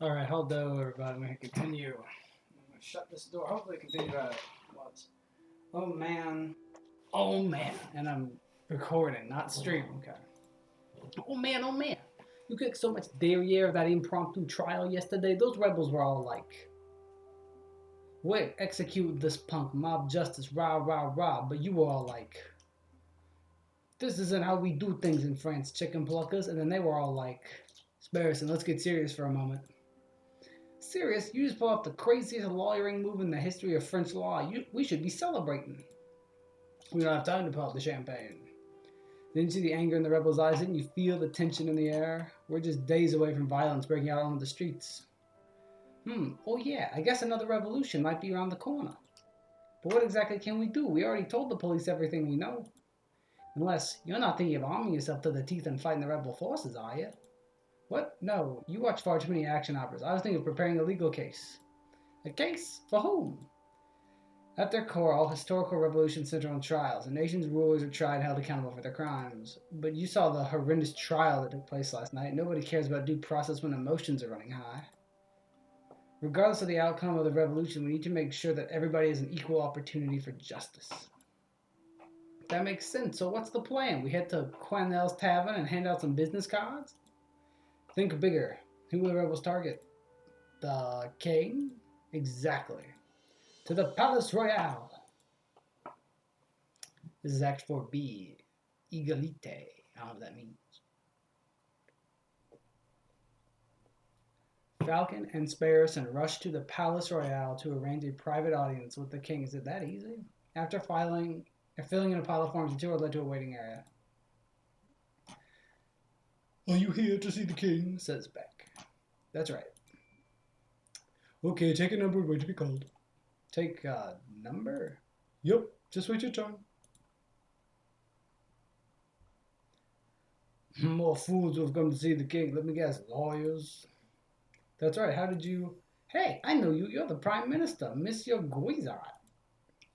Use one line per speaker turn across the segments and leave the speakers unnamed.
Alright, hello everybody, I'm going to continue. I'm going to shut this door, hopefully continue at what? Oh man. Oh man. And I'm recording, not streaming, okay. Oh man, oh man. You kicked so much derriere of that impromptu trial yesterday. Those rebels were all like, wait, execute this punk, mob justice, rah, rah, rah. But you were all like, this isn't how we do things in France, chicken pluckers. And then they were all like, Sparrison, let's get serious for a moment. Serious? You just pulled off the craziest lawyering move in the history of French law. We should be celebrating. We don't have time to pull out the champagne. Didn't you see the anger in the rebels' eyes? Didn't you feel the tension in the air? We're just days away from violence breaking out onto the streets. Oh yeah, I guess another revolution might be around the corner. But what exactly can we do? We already told the police everything we know. Unless you're not thinking of arming yourself to the teeth and fighting the rebel forces, are you? What? No, you watch far too many action operas. I was thinking of preparing a legal case. A case? For whom? At their core, all historical revolutions center on trials. A nation's rulers are tried and held accountable for their crimes. But you saw the horrendous trial that took place last night. Nobody cares about due process when emotions are running high. Regardless of the outcome of the revolution, we need to make sure that everybody has an equal opportunity for justice. That makes sense. So what's the plan? We head to Quanell's Tavern and hand out some business cards? Think bigger. Who will the rebels target? The king? Exactly. To the Palace Royale. This is Act 4B. Egalite. I don't know what that means. Falcon and Sparrison rush to the Palace Royale to arrange a private audience with the king. Is it that easy? After filling in a pile of forms, the two are led to a waiting area. Are you here to see the king? Says Beck. That's right. Okay, take a number and wait to be called. Take a number? Yup, just wait your turn. More fools who have come to see the king. Let me guess, lawyers? That's right, how did you... Hey, I know you. You're the Prime Minister, Monsieur Guizot.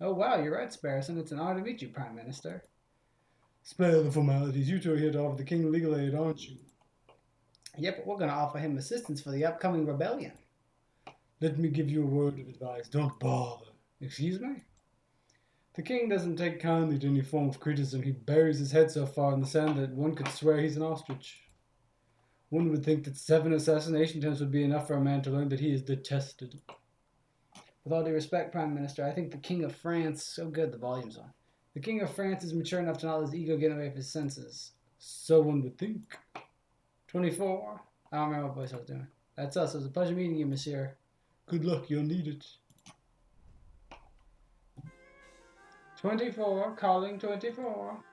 Oh wow, you're right, Sparrison. It's an honor to meet you, Prime Minister. Spare the formalities. You two are here to offer the king legal aid, aren't you? Yep, but we're going to offer him assistance for the upcoming rebellion. Let me give you a word of advice. Don't bother. Excuse me? The king doesn't take kindly to any form of criticism. He buries his head so far in the sand that one could swear he's an ostrich. One would think that 7 assassination attempts would be enough for a man to learn that he is detested. With all due respect, Prime Minister, I think the King of France... So good, the volume's on. The King of France is mature enough to not let his ego get in the way of his senses. So one would think. 24? I don't remember what voice I was doing. That's us. It was a pleasure meeting you, monsieur. Good luck, you'll need it. 24, calling 24.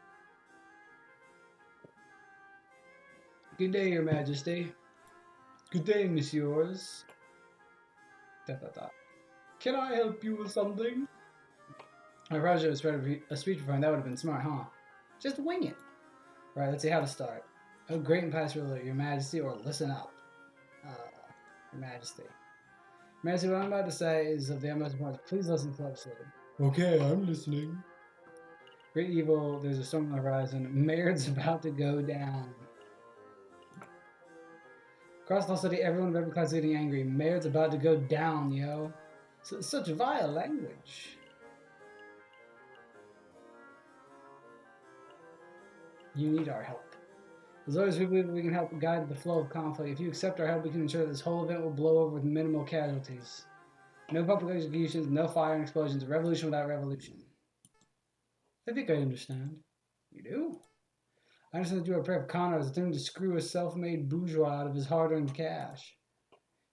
Good day, your majesty. Good day, messieurs. Can I help you with something? I probably should have spread a speech before, and that would have been smart, huh? Just wing it. Right, let's see how to start. Oh, great and past ruler, your majesty, or listen up. Your majesty. Your majesty, what I'm about to say is of the utmost importance. Please listen closely. Okay, I'm listening. Great evil, there's a storm on the horizon. Maird's about to go down. Across the whole city, everyone of every class is getting angry. Maird's about to go down, yo. Such vile language. You need our help. As always, we believe we can help guide the flow of conflict. If you accept our help, we can ensure that this whole event will blow over with minimal casualties. No public executions, no fire and explosions. A revolution without revolution. I think I understand. You do? I understand that you are a pair of con artists attempting to screw a self-made bourgeois out of his hard-earned cash.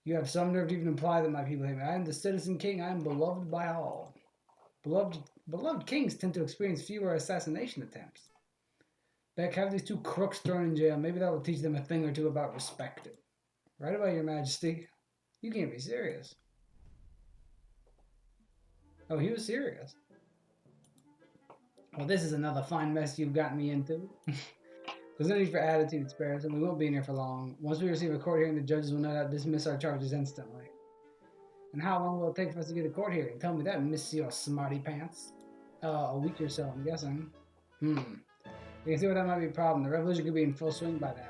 You have some nerve to even imply that my people hate me. I am the citizen king. I am beloved by all. Beloved kings tend to experience fewer assassination attempts. Beck, have these two crooks thrown in jail. Maybe that will teach them a thing or two about respect. Right about your majesty. You can't be serious. Oh, he was serious. Well, this is another fine mess you've gotten me into. There's no need for attitude, Sparrows, and we won't be in here for long. Once we receive a court hearing, the judges will no doubt dismiss our charges instantly. And how long will it take for us to get a court hearing? Tell me that, Monsieur Smarty Pants. A week or so, I'm guessing. You can see why that might be a problem. The revolution could be in full swing by then.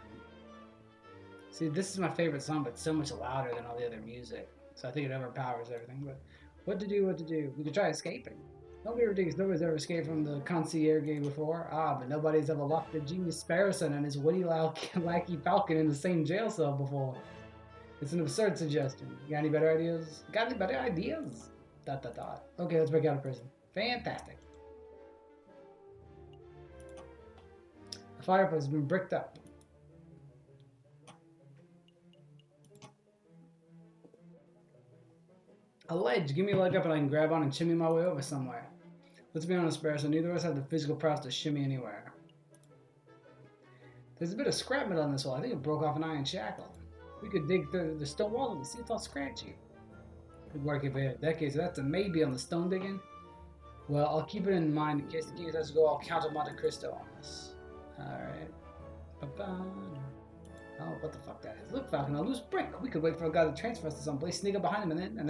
See, this is my favorite song, but so much louder than all the other music. So I think it overpowers everything. But what to do, what to do? We could try escaping. Don't be ridiculous. Nobody's ever escaped from the concierge gate before. Ah, but nobody's ever locked the genius Sparrowson and his witty lackey Falcon in the same jail cell before. It's an absurd suggestion. You got any better ideas? Got any better ideas? Dot dot dot. Okay, let's break out of prison. Fantastic. The fireplace has been bricked up. A ledge. Give me a leg up and I can grab on and shimmy my way over somewhere. Let's be honest, Bear, so neither of us have the physical prowess to shimmy anywhere. There's a bit of scrap metal on this wall. I think it broke off an iron shackle. We could dig through the stone wall and see it's all scratchy. Could work if we had decades. So that's a maybe on the stone digging. Well, I'll keep it in mind in case the king has to go all Count of Monte Cristo on us. Alright. Oh, what the fuck that is. Look, Falcon, a loose brick. We could wait for a guy to transfer us to someplace, sneak up behind him, and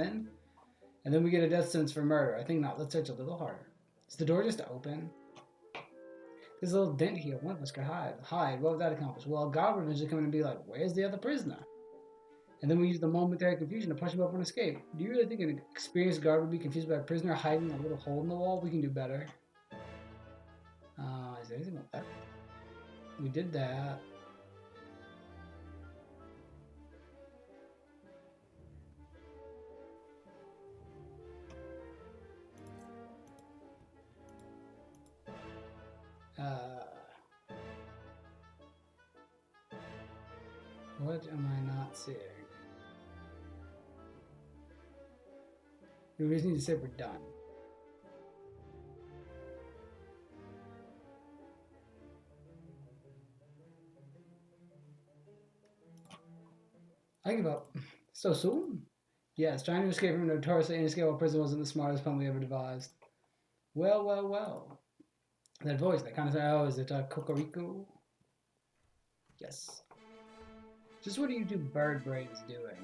then we get a death sentence for murder. I think not. Let's search a little harder. Is the door just open? There's a little dent here. One of us could hide. Hide? What would that accomplish? Well, God would eventually come in and be like, where's the other prisoner? And then we use the momentary confusion to push him up and escape. Do you really think an experienced guard would be confused by a prisoner hiding a little hole in the wall? We can do better. Is there anything like that? We did that. What am I not seeing? We just need to say we're done. I give up. So soon? Yes, trying to escape from a notoriously inescapable prison wasn't the smartest plan we ever devised. Well, well, well. That voice, that kind of sound, oh, is it Cocorico? Yes. Just what do you do bird brains doing?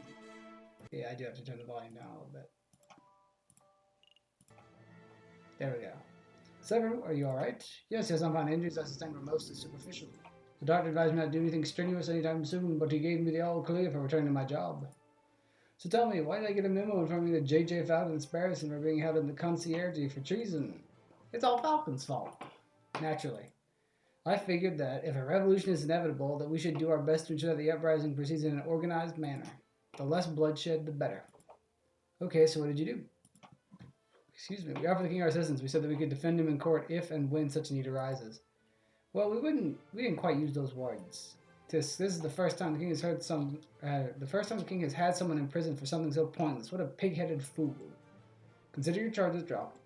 Yeah, I do have to turn the volume down a little bit. There we go. Severin, are you alright? Yes, I'm fine. Injuries I sustained were mostly superficial. The doctor advised me not to do anything strenuous anytime soon, but he gave me the all clear for returning to my job. So tell me, why did I get a memo informing that J.J. Falcon and Sparrowson were being held in the concierge for treason? It's all Falcon's fault. Naturally. I figured that if a revolution is inevitable, that we should do our best to ensure that the uprising proceeds in an organized manner. The less bloodshed, the better. Okay, so what did you do? Excuse me, we offered the king our assistance. We said that we could defend him in court if and when such a need arises. Well, we didn't quite use those words. This is the first time the king has the king has had someone in prison for something so pointless. What a pig-headed fool. Consider your charges dropped.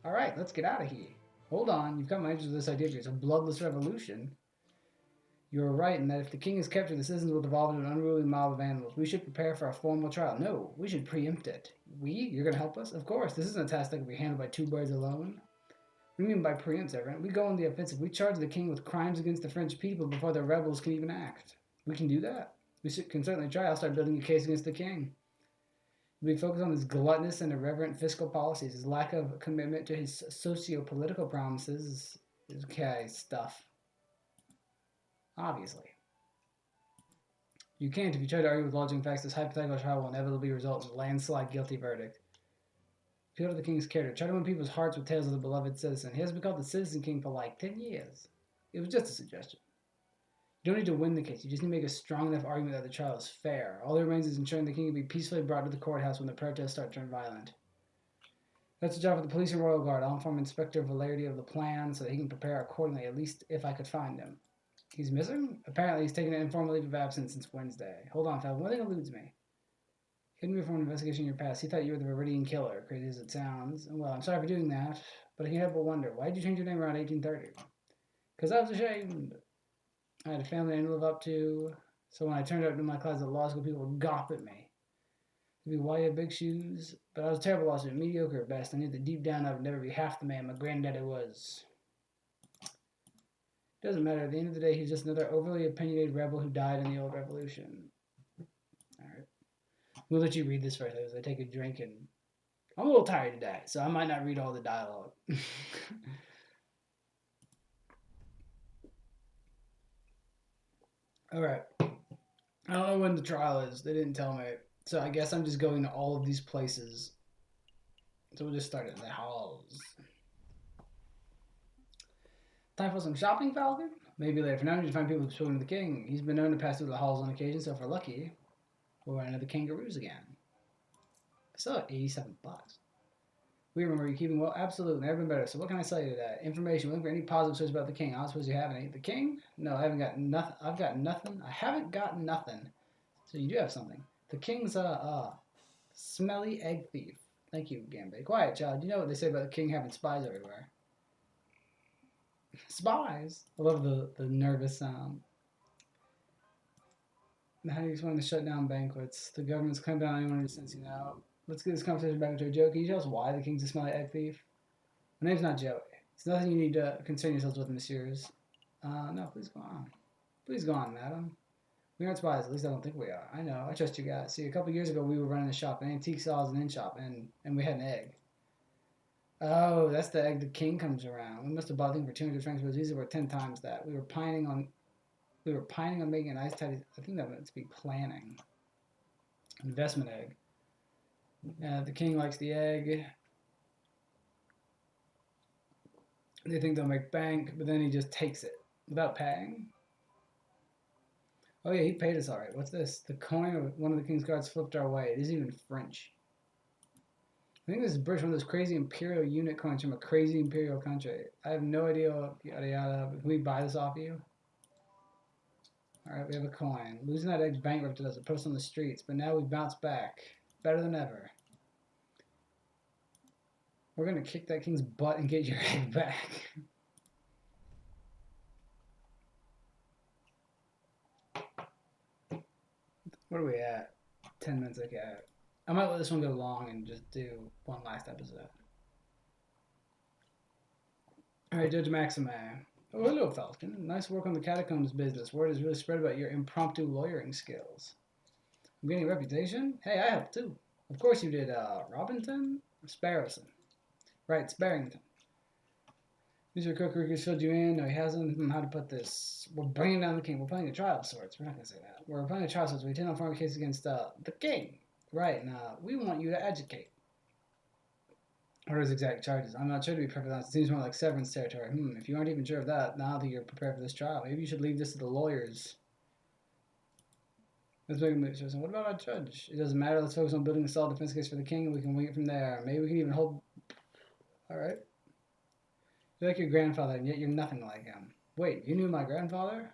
Alright, let's get out of here. Hold on, you've got my interest with this idea. It's a bloodless revolution. You're right in that if the king is captured, the citizens will devolve into an unruly mob of animals. We should prepare for a formal trial. No, we should preempt it. We? You're going to help us? Of course, this isn't a task that can be handled by two birds alone. What do you mean by preempt, Severin? We go on the offensive. We charge the king with crimes against the French people before the rebels can even act. We can do that. We can certainly try. I'll start building a case against the king. We focus on his gluttonous and irreverent fiscal policies, his lack of commitment to his socio-political promises, okay, stuff. Obviously. You can't if you try to argue with logic and facts. This hypothetical trial will inevitably result in a landslide guilty verdict. Appeal to the king's character. Try to win people's hearts with tales of the beloved citizen. He has been called the Citizen King for like 10 years. It was just a suggestion. You don't need to win the case. You just need to make a strong enough argument that the trial is fair. All that remains is ensuring the king can be peacefully brought to the courthouse when the protests start to turn violent. That's the job of the police and royal guard. I'll inform Inspector Valerity of the plan so that he can prepare accordingly, at least if I could find him. He's missing? Apparently he's taken an informal leave of absence since Wednesday. Hold on, Falcon. One thing eludes me. Hidden me from an investigation in your past. He thought you were the Viridian killer, crazy as it sounds. Well, I'm sorry for doing that, but I can't help but wonder, why did you change your name around 1830? Because I was ashamed. I had a family I had to live up to, so when I turned up to my class at law school, people would gawp at me. They'd be, why you have big shoes? But I was a terrible law student, mediocre at best. I knew that deep down I would never be half the man my granddaddy was. Doesn't matter. At the end of the day, he's just another overly opinionated rebel who died in the old revolution. Alright. We'll let you read this first as I take a drink, and I'm a little tired today, so I might not read all the dialogue. Alright. I don't know when the trial is. They didn't tell me. So I guess I'm just going to all of these places. So we'll just start in the halls. Time for some shopping, Falcon? Maybe later. For now, we need to find people who've spoken to the king. He's been known to pass through the halls on occasion, so if we're lucky, we'll run into the kangaroos again. I still have 87 bucks. We remember you keeping well? Absolutely. Never been better. So what can I sell you today? Information. Looking for any positive stories about the king. I don't suppose you have any. The king? No, I haven't got nothing. I've got nothing. I haven't got nothing. So you do have something. The king's smelly egg thief. Thank you, Gambit. Quiet, child. You know what they say about the king having spies everywhere. Spies? I love the nervous sound. How do you explain the shutdown banquets? The government's clamped down on anyone who's sensing out. Let's get this conversation back into a joke. Can you tell us why the king's a smelly egg thief? My name's not Joey. It's nothing you need to concern yourselves with, messieurs. No, please go on. Please go on, madam. We aren't spies, at least I don't think we are. I know, I trust you guys. See, a couple years ago we were running a shop, an antique saws and in shop, and we had an egg. Oh, that's the egg the king comes around. We must have bought the thing for 200 francs, but it was easily worth 10 times that. We were pining on making an ice tidy. I think that meant to be planning. Investment egg. The king likes the egg. They think they'll make bank, but then he just takes it without paying. Oh yeah, he paid us all right. What's this? The coin of one of the king's guards flipped our way. It isn't even French. I think this is British, one of those crazy imperial unit coins from a crazy imperial country. I have no idea, yada yada. Can we buy this off you? Alright, we have a coin. Losing that egg bankrupted us. It put us on the streets, but now we've bounced back. Better than ever. We're gonna kick that king's butt and get your egg back. What are we at? 10 minutes, okay. I might let this one go long and just do one last episode. Alright, Judge Maxime. Oh, hello, Falcon. Nice work on the catacombs business. Word has really spread about your impromptu lawyering skills. I'm getting a reputation? Hey, I helped too. Of course you did, Robinson? Sparrowson. Right, Sparrington. Mr. Kokoriko's filled you in. No, he hasn't. How to put this? We're bringing down the king. We're playing a trial of sorts. We're not going to say that. We're playing a trial of sorts. We intend on forming a case against the king. Right, now, we want you to educate. What are his exact charges? I'm not sure, to be perfectly honest. It seems more like severance territory. If you aren't even sure of that, now that you're prepared for this trial, maybe you should leave this to the lawyers. Let's make a move. So what about our judge? It doesn't matter. Let's focus on building a solid defense case for the king, and we can wing it from there. Maybe we can even hold... Alright. You're like your grandfather, and yet you're nothing like him. Wait, you knew my grandfather?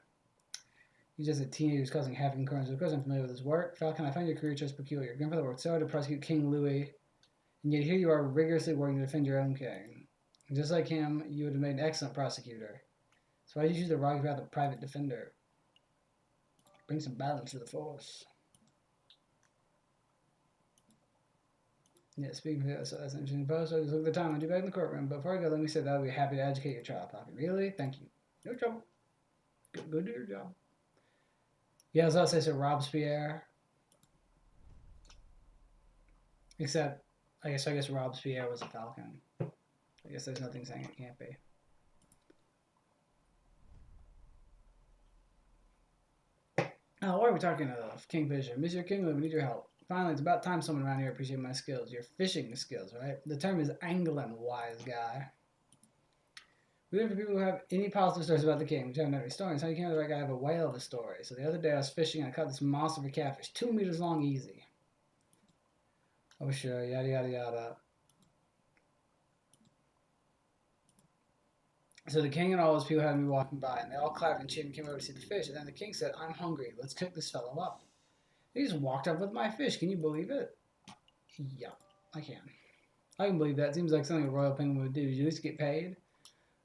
He's just a teenager who's causing havoc in corners. Of course I'm familiar with his work. Falcon, I find your career choice peculiar. Your grandfather worked so hard to prosecute King Louis, and yet here you are rigorously working to defend your own king. And just like him, you would have made an excellent prosecutor. So why did you choose the rocky path of private defender? Bring some balance to the force. Yeah, speaking of that, so that's an interesting post. I just look at the time. I'll be back in the courtroom. But before I go, let me say that I'll be happy to educate your trial, Falcon. Really? Thank you. No trouble. Go do your job. Yeah, I was also say so Robespierre. Except, I guess Robespierre was a falcon. I guess there's nothing saying it can't be. Oh, why are we talking of Kingfisher? Monsieur Kingsley, we need your help. Finally, it's about time someone around here appreciates my skills. Your fishing skills, right? The term is angling, wise guy. We're looking for people who have any positive stories about the king, which haven't had any stories. How you came to the right guy have a whale of a story. So the other day I was fishing and I caught this monster of a catfish, 2 meters long, easy. Oh sure, yada yada yada. So the king and all those people had me walking by, and they all clapped and cheered and came over to see the fish. And then the king said, "I'm hungry. Let's cook this fellow up." He just walked up with my fish. Can you believe it? Yeah, I can. I can believe that. Seems like something a royal penguin would do. Did you at least get paid?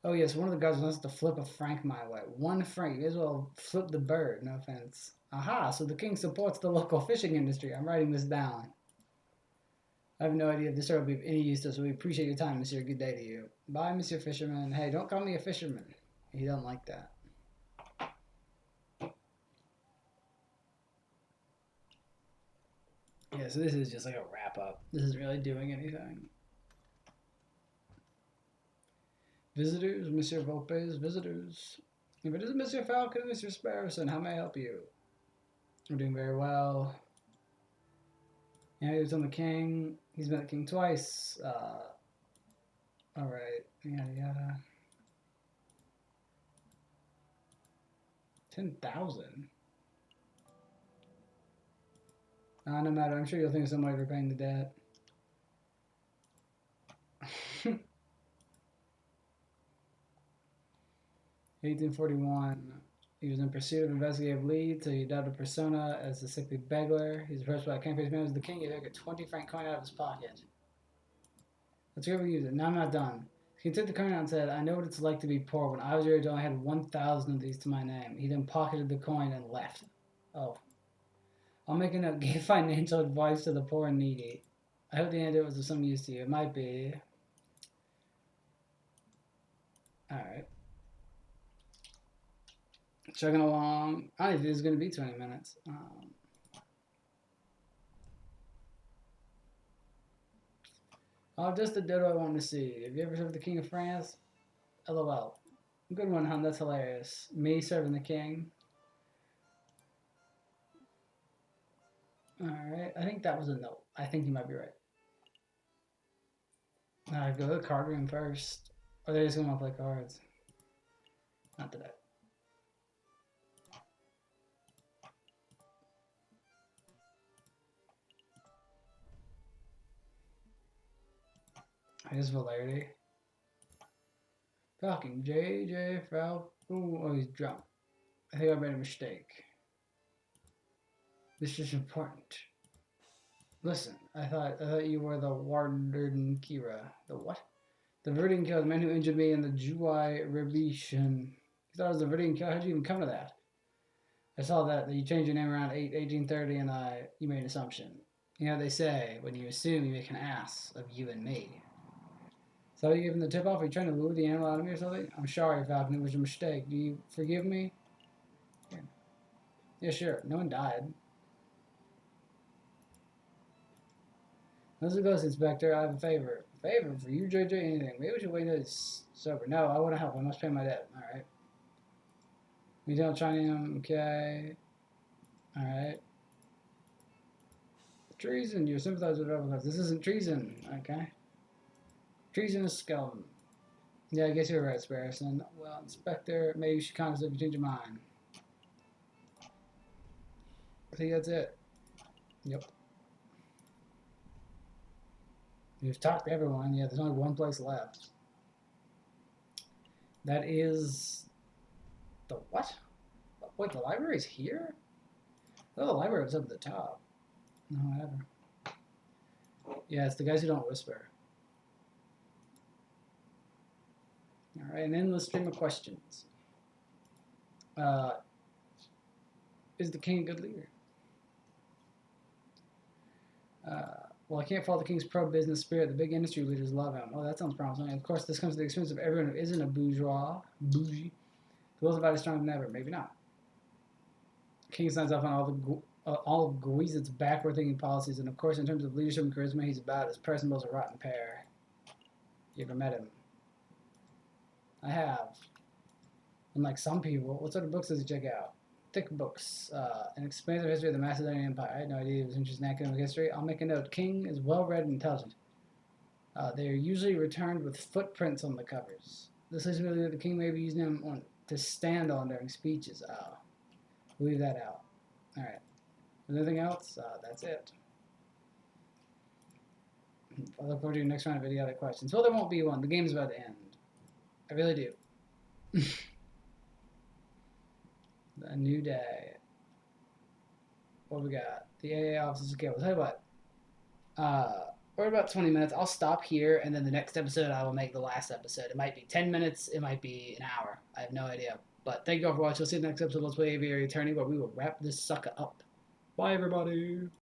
Oh yes, one of the guys wants to flip a franc my way. 1 franc. You may as well flip the bird. No offense. Aha, so the king supports the local fishing industry. I'm writing this down. I have no idea if this story will be of any use to us, so we appreciate your time, monsieur. Good day to you. Bye, monsieur fisherman. Hey, don't call me a fisherman. He don't like that. Yeah, so this is just like a wrap-up. This isn't really doing anything. Visitors, Monsieur Volpe's visitors. If it is Monsieur Falcon, Mr. Sparrowson, how may I help you? We're doing very well. Yeah, he was on the king. He's been the king twice. Alright. Yada yada. 10,000? No matter. I'm sure you'll think of some way of repaying the debt. 1841. He was in pursuit of investigative lead till he adopted a persona as a sickly beggar. He was approached by a campaign man as the king. He took a 20 franc coin out of his pocket. Let's go use it. Now I'm not done. He took the coin out and said, I know what it's like to be poor. When I was your age, I only had 1,000 of these to my name. He then pocketed the coin and left. Oh. I'll make a note. Give financial advice to the poor and needy. I hope the antidote was of some use to you. It might be. Alright. Chugging along. I don't think this is going to be 20 minutes. Oh, just the dodo I want to see. Have you ever served the King of France? LOL. Good one, hun. That's hilarious. Me serving the king. Alright. I think that was a no. I think you might be right. Alright, go to the card room first. Or they're just going to play cards. Not today. His Valerity. Falcon. JJ Falcon. Oh, he's drunk. I think I made a mistake. This is important. Listen, I thought you were the Warden Kira. The what? The Viridian Killer, the man who injured me in the Juwai Rebellion. You thought it was the Viridian Killer? How'd you even come to that? I saw that you changed your name around 1830 and you made an assumption. You know, they say, when you assume, you make an ass of you and me. So you gave him the tip off? Are you trying to lure the animal out of me or something? I'm sorry, Falcon. It was a mistake. Do you forgive me? Here. Yeah, sure. No one died. How's it goes, Inspector? I have a favor. A favor for you, JJ? Anything. Maybe we should wait until it's sober. No, I want to help. I must pay my debt. Alright. We don't try him. Okay. Alright. Treason. You're sympathizing with rebel cause. This isn't treason. Okay. Treason is scum. Yeah, I guess you're right, Sparrowson. Well, Inspector, maybe you should contact if you change your mind. I think that's it. Yep. You've talked to everyone. Yeah, there's only one place left. That is the what? Wait, the library's here? Oh, the library was up at the top. No, whatever. Yeah, it's the guys who don't whisper. All right, an endless stream of questions. Is the king a good leader? Well, I can't fault the king's pro-business spirit. The big industry leaders love him. Oh, that sounds promising. Of course, this comes at the expense of everyone who isn't a bougie. The will's about as strong as ever. Maybe not. King signs off on all of Guizot's backward-thinking policies, and of course, in terms of leadership and charisma, he's about as personable as a rotten pear. You ever met him? I have. Unlike some people, what sort of books does he check out? Thick books. An expansive history of the Macedonian Empire. I had no idea he was interested in academic history. I'll make a note. King is well-read and intelligent. They are usually returned with footprints on the covers. This leads me to believe the king may be using them to stand on during speeches. Leave that out. Alright. Anything else? That's it. I look forward to your next round of idiotic questions. Well, there won't be one. The game's about to end. I really do. A new day. What we got? The AA office is okay. We'll tell you what. We're about 20 minutes. I'll stop here, and then the next episode I will make the last episode. It might be 10 minutes. It might be an hour. I have no idea. But thank you all for watching. We'll see you in the next episode of Let's Play Aviary Attorney, where we will wrap this sucker up. Bye, everybody.